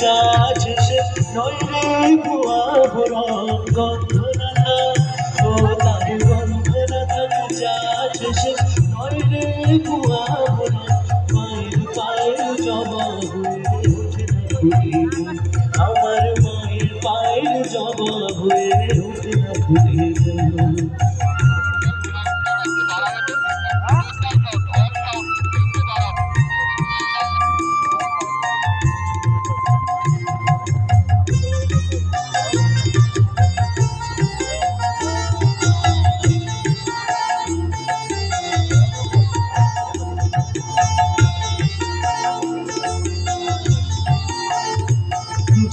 যা শেষে নয় রে ভুয়া ভরা গন্ধ না থাক ও তার গন্ধ না থাক যা শেষে নয় রে ভুয়া ভরা মায়ের পায়ের জবা হয়ে ওঠে না ফুটে আমার মায়ের পায়ের জবা হয়ে ওঠে না ফুটে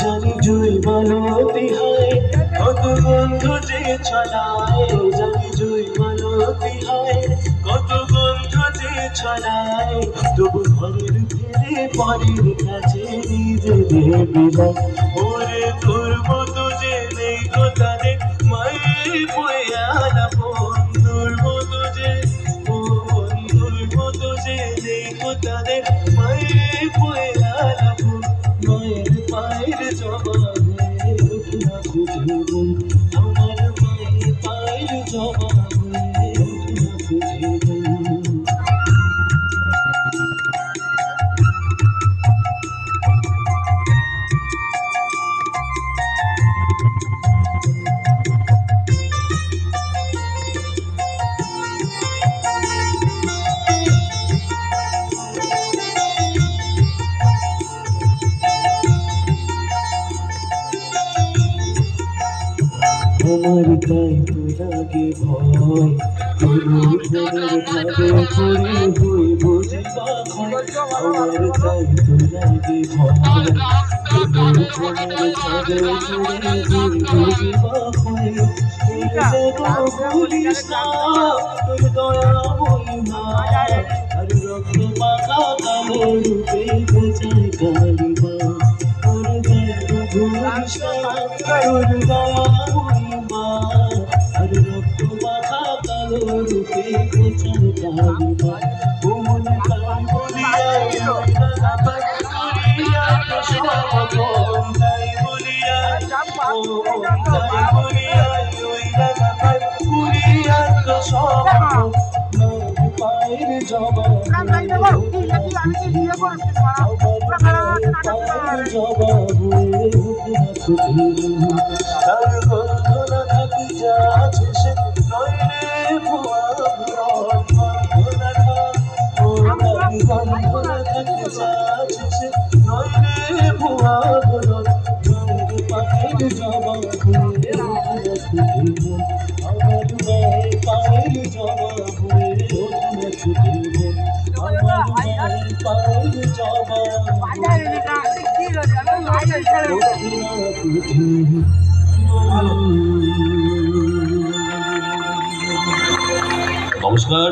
জানি জুই মালতি হয় কত গন্ধ যে ছড়ায় জানি জুই মালতি হয় কত গন্ধ যে ছড়ায় তবু ঘরের ফিরে পরের কাছে নিজে বিলাই ওরে তোর মতো যে নেই গো তাদের মায়ের পয়া তোর মতো যে তোর মতো যে নেই গো তাদের মায়ের পয়া মায়ের পায়ের জবা হয়ে ওঠে না ফুটে আমার মায়ের পায়ের জবা হয়ে ওঠে না ফুটে আমার গায়ে তো লাগে ভয় মনের ভাবে পড়ে হই বুঝবা আমার গায়ে তো লাগে ভয় মনের ভাবে পড়ে হই বুঝবা ভুলিস না তোর দয়া মহিমা আর রক্ত মাখা কালো রূপে বোঝায় কালিমা তোর গায়ে ভুলিস না তোর দয়া আর রক্ত মাখা কালো রূপে গোছান কালিমা ও মনে প্রাণ বলিয়া করিয়া তো সব তাই বলিয়া ও তাই বলিয়া ওই রাখা করিয়া তো সব পায়ের জবা পায়ের জবা হয়ে উঠে না ফুটে তার গন্ধ না থাকি যা শেষে নয় রে ভুয়া গন্ধ না থাক ও তার গন্ধ না থাকি যা শেষে নয় রে ভুয়া গন্ধ পায়ের জবা হয়ে উঠে না ফুটে আমার মায়ের পায়ের জবা হয়ে ওঠে না ফুটে আমার মায়ের পায়ের জবা নমস্কার।